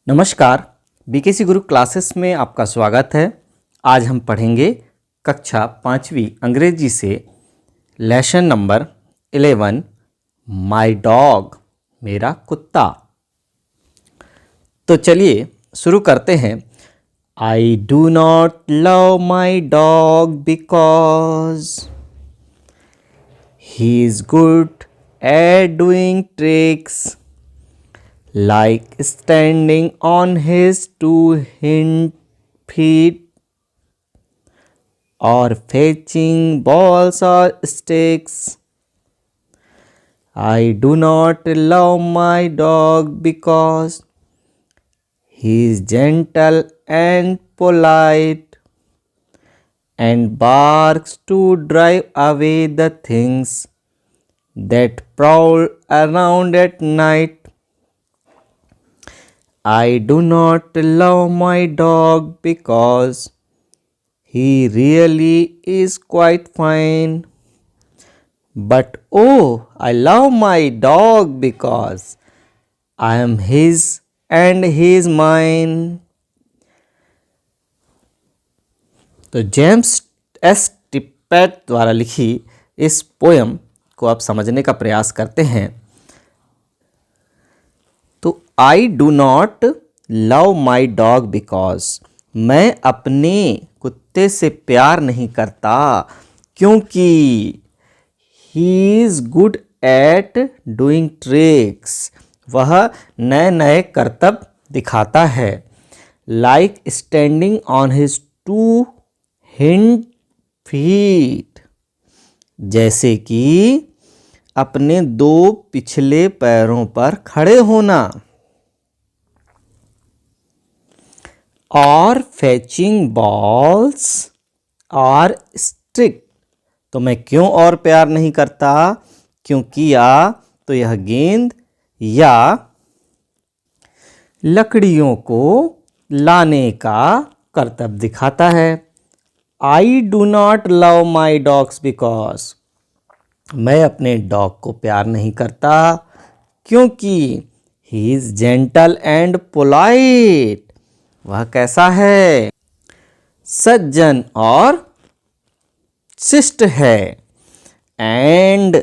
नमस्कार, बीकेसी गुरु क्लासेस में आपका स्वागत है। आज हम पढ़ेंगे कक्षा 5वीं अंग्रेजी से लेसन नंबर 11 माई डॉग, मेरा कुत्ता। तो चलिए शुरू करते हैं। आई do not love my dog because he is good at doing tricks like standing on his two hind feet or fetching balls or sticks. I do not love my dog because he is gentle and polite and barks to drive away the things that prowl around at night. I do not love my dog because he really is quite fine. But oh, I love my dog because I am his and he is mine. तो James S टिप्पेट द्वारा लिखी इस poem को आप समझने का प्रयास करते हैं। तो I do not love my dog because, मैं अपने कुत्ते से प्यार नहीं करता क्योंकि he is good at doing tricks, वह नए नए करतब दिखाता है। Like standing on his two hind feet, जैसे कि अपने दो पिछले पैरों पर खड़े होना। और फैचिंग बॉल्स और स्टिक, तो मैं क्यों और प्यार नहीं करता, क्योंकि या तो यह गेंद या लकड़ियों को लाने का करतब दिखाता है। I do not love my dogs because, मैं अपने डॉग को प्यार नहीं करता क्योंकि he is gentle and polite, वह कैसा है, सज्जन और शिष्ट है। And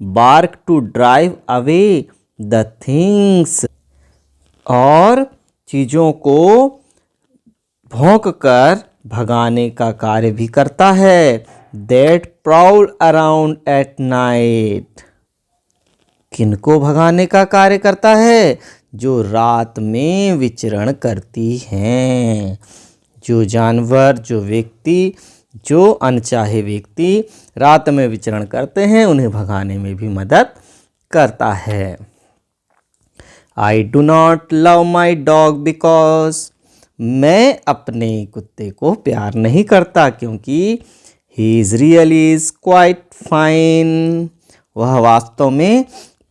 bark to drive away the things, और चीज़ों को भौंक कर भगाने का कार्य भी करता है। That prowl around at night, किनको भगाने का कार्य करता है, जो रात में विचरण करती हैं। जो जानवर, जो व्यक्ति, जो अनचाहे व्यक्ति रात में विचरण करते हैं, उन्हें भगाने में भी मदद करता है। I do not love my dog because, मैं अपने कुत्ते को प्यार नहीं करता क्योंकि he is really is quite fine, वह वास्तव में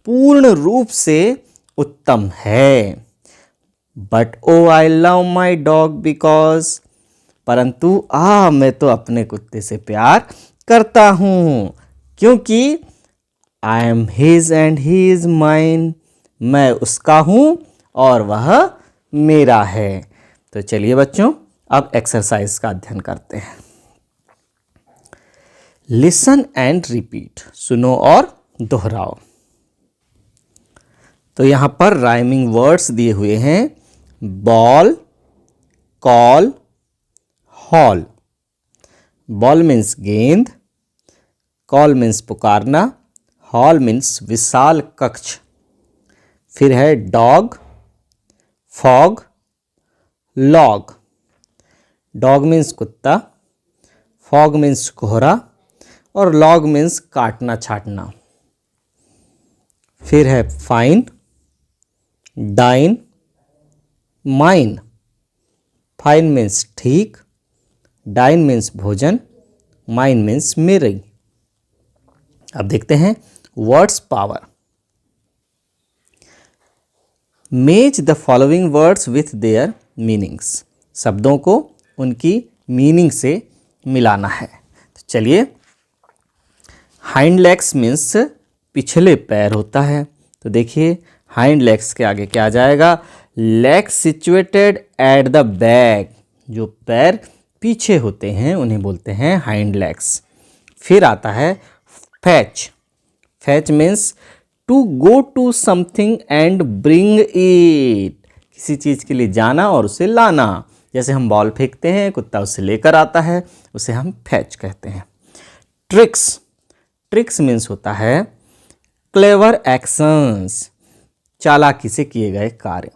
पूर्ण रूप से उत्तम है। But oh I love my dog because, परंतु मैं तो अपने कुत्ते से प्यार करता हूँ क्योंकि I am his and he is mine, मैं उसका हूँ और वह मेरा है। तो चलिए बच्चों, अब एक्सरसाइज का अध्ययन करते हैं। लिसन एंड रिपीट, सुनो और दोहराओ। तो यहाँ पर राइमिंग वर्ड्स दिए हुए हैं। Ball, call, hall. Ball means गेंद, कॉल मीन्स पुकारना, हॉल मीन्स विशाल कक्ष। फिर है dog, fog, log. Dog means कुत्ता, फॉग मीन्स कोहरा और लॉग मीन्स काटना छाटना। फिर है fine, dine, mine. Fine means ठीक, डाइन मीन्स भोजन, माइन मीन्स मेरी। अब देखते हैं words power. Match the following words with their meanings, शब्दों को उनकी मीनिंग से मिलाना है। तो चलिए, हाइंड लेग्स मीन्स पिछले पैर होता है। तो देखिए हाइंड लेग्स के आगे क्या आ जाएगा, legs situated at the back, जो पैर पीछे होते हैं उन्हें बोलते हैं हाइंड लेग्स। फिर आता है fetch. Fetch means to go to something and bring it, किसी चीज़ के लिए जाना और उसे लाना। जैसे हम बॉल फेंकते हैं, कुत्ता उसे लेकर आता है, उसे हम फैच कहते हैं। ट्रिक्स। ट्रिक्स मीन्स होता है क्लेवर एक्शंस, चालाकी से किए गए कार्य।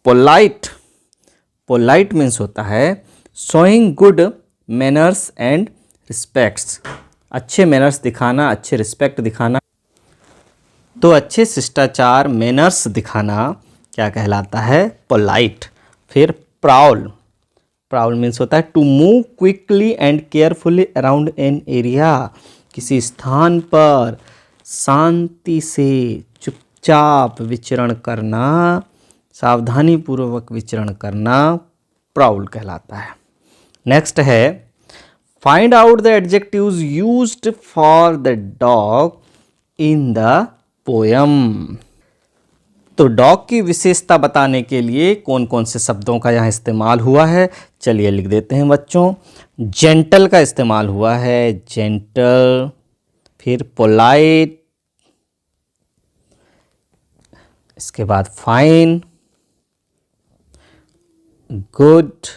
पोलाइट। पोलाइट मीन्स होता है showing good manners and respects, अच्छे मैनर्स दिखाना, अच्छे रिस्पेक्ट दिखाना। तो अच्छे शिष्टाचार मैनर्स दिखाना क्या कहलाता है? पोलाइट। फिर प्राउल। प्राउल मीन्स होता है to move quickly and carefully around an area, किसी स्थान पर शांति से चुपचाप विचरण करना, सावधानी पूर्वक विचरण करना प्राउल कहलाता है। नेक्स्ट है find out the adjectives used for the dog in the poem. तो डॉग की विशेषता बताने के लिए कौन कौन से शब्दों का यहाँ इस्तेमाल हुआ है, चलिए लिख देते हैं बच्चों। जेंटल का इस्तेमाल हुआ है, जेंटल। फिर पोलाइट, इसके बाद फाइन, गुड,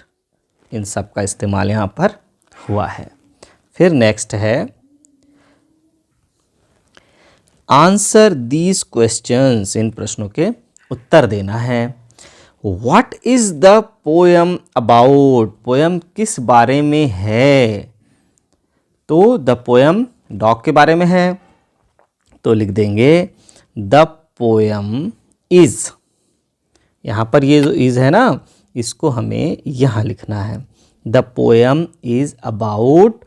इन सब का इस्तेमाल यहाँ पर हुआ है। फिर नेक्स्ट है आंसर दीज क्वेश्चंस, इन प्रश्नों के उत्तर देना है। What is the poem about, poem किस बारे में है? तो द पोयम डॉग के बारे में है, तो लिख देंगे द पोयम इज। यहाँ पर ये जो इज है ना, इसको हमें यहाँ लिखना है। The poem is about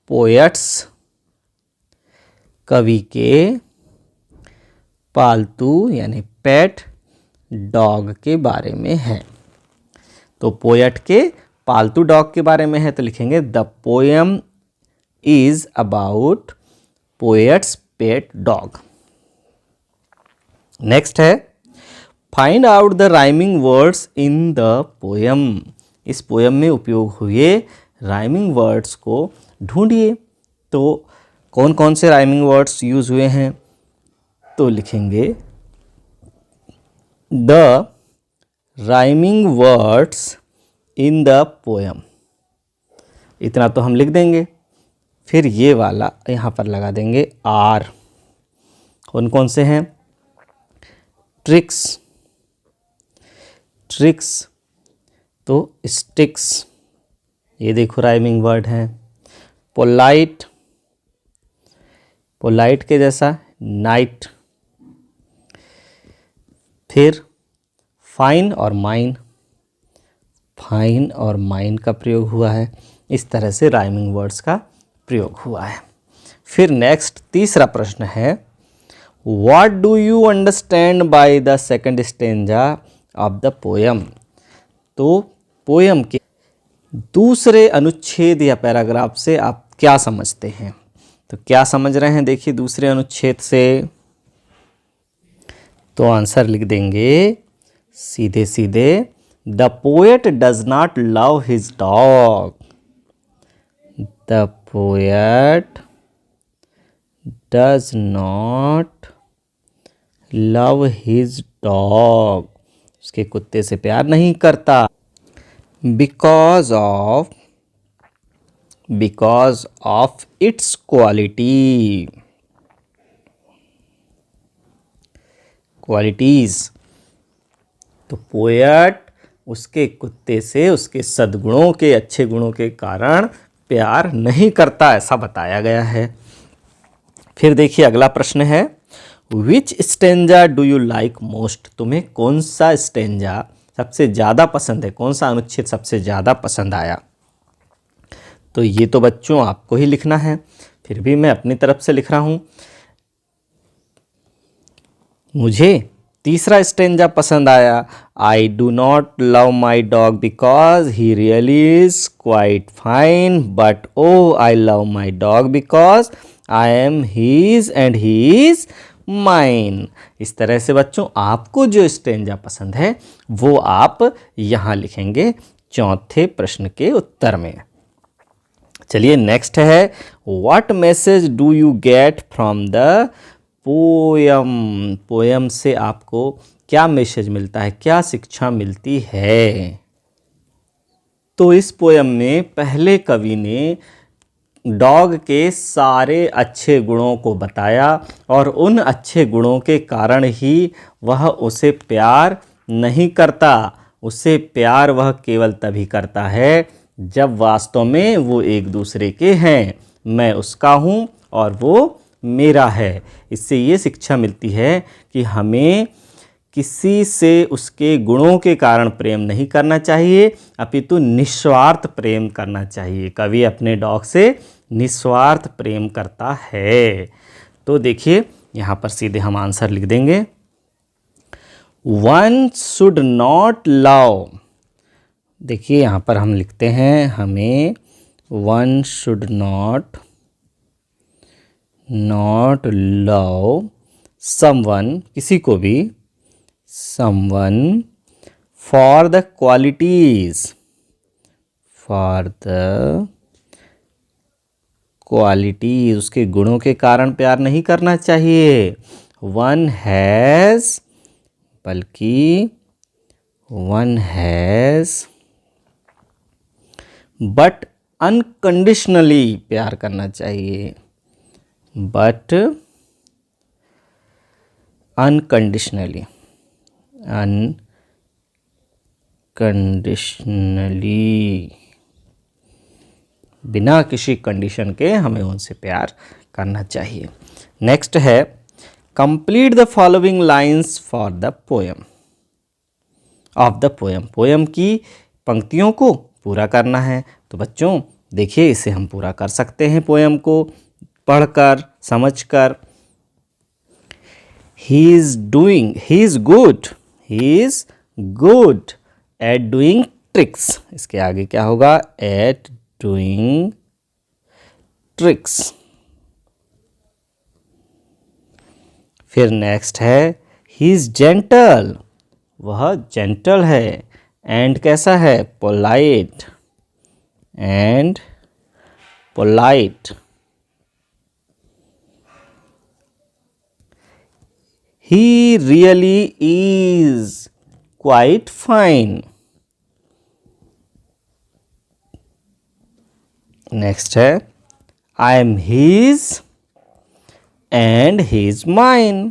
poets, कवि के पालतू यानी पेट डॉग के बारे में है। तो पोएट के पालतू डॉग के बारे में है, तो लिखेंगे the poem is about poet's pet dog. Next है find out the rhyming words in the poem. इस पोयम में उपयोग हुए राइमिंग वर्ड्स को ढूंढिए। तो कौन कौन से राइमिंग वर्ड्स यूज हुए हैं, तो लिखेंगे the rhyming words in the poem, इतना तो हम लिख देंगे। फिर ये वाला यहाँ पर लगा देंगे आर। कौन कौन से हैं? ट्रिक्स, ट्रिक्स तो स्टिक्स, ये देखो राइमिंग वर्ड है। पोलाइट, पोलाइट के जैसा नाइट। फिर फाइन और माइन, फाइन और माइन का प्रयोग हुआ है। इस तरह से राइमिंग वर्ड्स का प्रयोग हुआ है। फिर नेक्स्ट तीसरा प्रश्न है what do you understand by the second stanza of the poem. तो पोयम के दूसरे अनुच्छेद या पैराग्राफ से आप क्या समझते हैं? तो क्या समझ रहे हैं, देखिए दूसरे अनुच्छेद से। तो आंसर लिख देंगे सीधे सीधे the poet does not love his dog, the poet does not love his dog, उसके कुत्ते से प्यार नहीं करता। बिकॉज ऑफ इट्स क्वालिटीज, तो पोएट उसके कुत्ते से उसके सद्गुणों के, अच्छे गुणों के कारण प्यार नहीं करता, ऐसा बताया गया है। फिर देखिए अगला प्रश्न है which stanza do you like most. तुम्हें कौन सा स्टेंजा सबसे ज़्यादा पसंद है, कौन सा अनुच्छेद सबसे ज़्यादा पसंद आया? तो ये तो बच्चों आपको ही लिखना है, फिर भी मैं अपनी तरफ से लिख रहा हूँ। मुझे तीसरा स्टेंजा पसंद आया, I do not love my dog because he really is quite fine, but oh I love my dog because I am his and he is mine. इस तरह से बच्चों आपको जो स्टेंजा पसंद है वो आप यहाँ लिखेंगे चौथे प्रश्न के उत्तर में। चलिए नेक्स्ट है, what message do you get from the poem. Poem से आपको क्या मैसेज मिलता है, क्या शिक्षा मिलती है। तो इस पोयम में पहले कवि ने डॉग के सारे अच्छे गुणों को बताया और उन अच्छे गुणों के कारण ही वह उसे प्यार नहीं करता। उसे प्यार वह केवल तभी करता है जब वास्तव में वो एक दूसरे के हैं। मैं उसका हूँ और वो मेरा है। इससे ये शिक्षा मिलती है कि हमें किसी से उसके गुणों के कारण प्रेम नहीं करना चाहिए, अपितु निस्वार्थ प्रेम करना चाहिए। कवि अपने डॉग से निस्वार्थ प्रेम करता है। तो देखिए यहाँ पर सीधे हम आंसर लिख देंगे। वन शुड नॉट लव, देखिए यहाँ पर हम लिखते हैं हमें one should not love someone, किसी को भी, someone for the qualities, उसके गुणों के कारण प्यार नहीं करना चाहिए। one has, बल्कि one has but unconditionally प्यार करना चाहिए, but unconditionally बिना किसी कंडीशन के हमें उनसे प्यार करना चाहिए। नेक्स्ट है, complete the following lines for the poem of the poem. Poem की पंक्तियों को पूरा करना है। तो बच्चों देखिए इसे हम पूरा कर सकते हैं पोयम को पढ़कर समझकर। He is good at doing tricks। इसके आगे क्या होगा, at doing tricks। फिर नेक्स्ट है, he is gentle, वह जेंटल है। एंड कैसा है, polite, and polite. He really is quite fine। Next है, I am his and he is mine।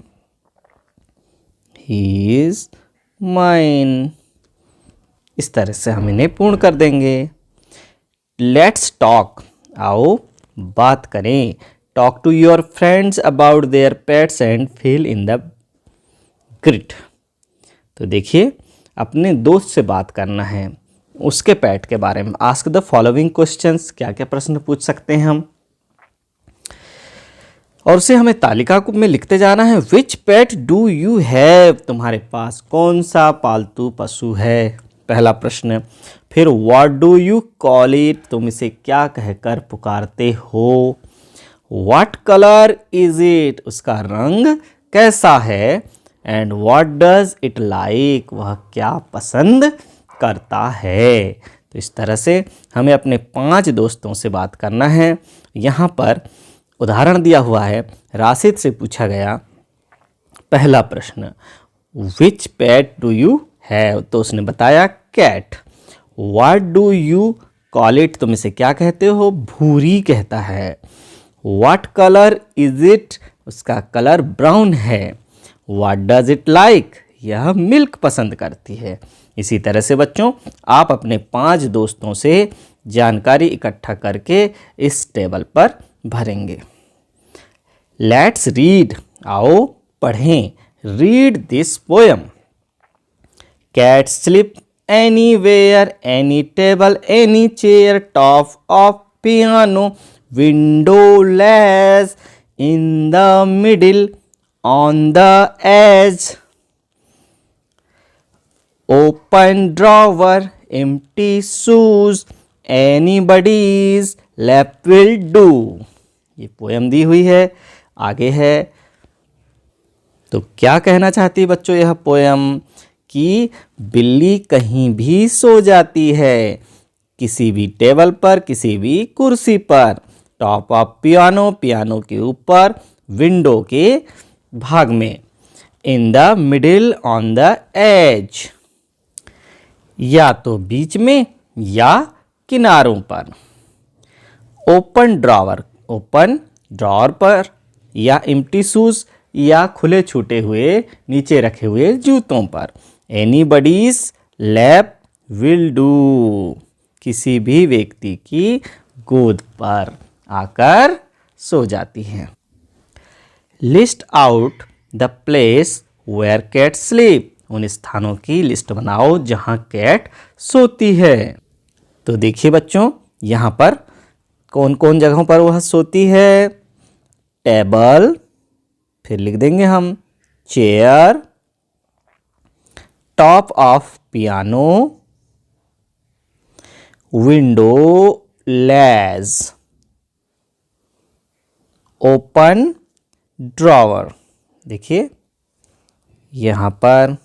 He is mine। इस तरह से हम इन्हें पूर्ण कर देंगे। लेट्स टॉक, आओ बात करें। Talk to your friends about their pets and fill in the grid. तो देखिए अपने दोस्त से बात करना है, उसके पेट के बारे में। आस्क द फॉलोइंग क्वेश्चंस, क्या क्या प्रश्न पूछ सकते हैं हम, और उसे हमें तालिका में लिखते जाना है। विच पेट डू यू हैव, तुम्हारे पास कौन सा पालतू पशु है, पहला प्रश्न। फिर what do you call it, तुम इसे क्या कहकर पुकारते हो। व्हाट कलर इज इट, उसका रंग कैसा है। And what does it like, वह क्या पसंद करता है। तो इस तरह से हमें अपने 5 दोस्तों से बात करना है। यहाँ पर उदाहरण दिया हुआ है, राशिद से पूछा गया पहला प्रश्न, which pet do you have, तो उसने बताया cat. What do you call it, तुम इसे क्या कहते हो, भूरी कहता है। व्हाट कलर इज इट, उसका कलर ब्राउन है। व्हाट डज इट लाइक, यह मिल्क पसंद करती है। इसी तरह से बच्चों आप अपने 5 दोस्तों से जानकारी इकट्ठा करके इस टेबल पर भरेंगे। लेट्स रीड, आओ पढ़ें। Read this poem. Cat slip anywhere, any table, any chair, top of piano, window ledge, in the middle, on the edge, open drawer, empty shoes, anybody's lap will do। ये poem दी हुई है। आगे है, तो क्या कहना चाहती है बच्चों यह पोयम कि बिल्ली कहीं भी सो जाती है, किसी भी टेबल पर, किसी भी कुर्सी पर, टॉप ऑफ पियानो, पियानो के ऊपर, विंडो के भाग में, in the middle, on the edge, या तो बीच में या किनारों पर, ओपन ड्रॉवर, ओपन ड्रॉवर पर, या एम्प्टी शूज, या खुले छूटे हुए नीचे रखे हुए जूतों पर, एनीबडीज लैप विल डू, किसी भी व्यक्ति की गोद पर आकर सो जाती है। List out the place where cat sleep, उन स्थानों की लिस्ट बनाओ जहां कैट सोती है। तो देखिए बच्चों, यहाँ पर कौन कौन जगहों पर वह सोती है। टेबल, फिर लिख देंगे हम chair, top of piano, window lace, open drawer, देखिए यहाँ पर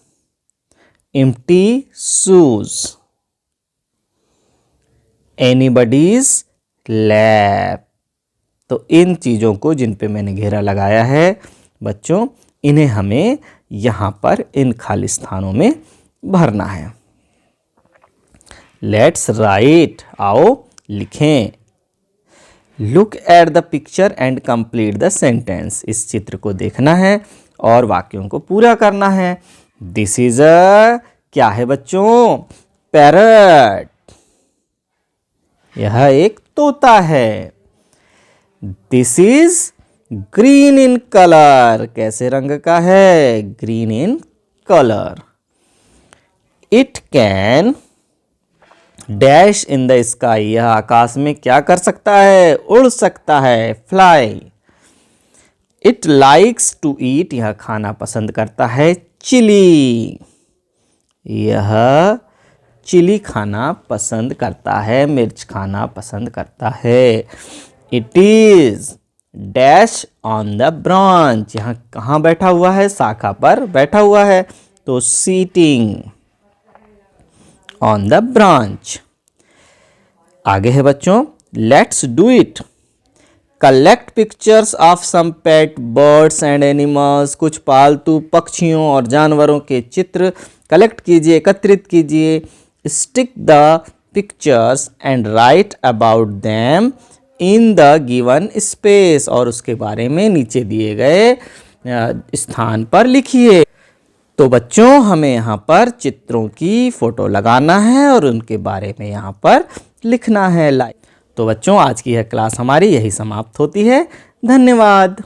एम्प्टी शूज, एनीबडीज लैप। तो इन चीज़ों को जिन पे मैंने घेरा लगाया है बच्चों, इन्हें हमें यहाँ पर इन खाली स्थानों में भरना है। लेट्स राइट, आओ लिखें। Look at the picture and complete the sentence, इस चित्र को देखना है और वाक्यों को पूरा करना है। दिस इज अ, क्या है बच्चों? पैरट, यह एक तोता है। This is green in colour, कैसे रंग का है? Green in colour. It can dash in the sky, यह आकाश में क्या कर सकता है? उड़ सकता है, fly. It likes to eat, यह खाना पसंद करता है चिली, यह चिली खाना पसंद करता है, मिर्च खाना पसंद करता है। It is dash on the branch, यहाँ कहाँ बैठा हुआ है? शाखा पर बैठा हुआ है, तो सीटिंग ऑन द ब्रांच। आगे है बच्चों, let's do it. Collect pictures of some pet birds and animals, कुछ पालतू पक्षियों और जानवरों के चित्र कलेक्ट कीजिए, एकत्रित कीजिए। Stick the pictures and right about them in the given space, और उसके बारे में नीचे दिए गए स्थान पर लिखिए। तो बच्चों, हमें यहाँ पर चित्रों की फोटो लगाना है और उनके बारे में यहाँ पर लिखना है। तो बच्चों, आज की यह क्लास हमारी यही समाप्त होती है। धन्यवाद।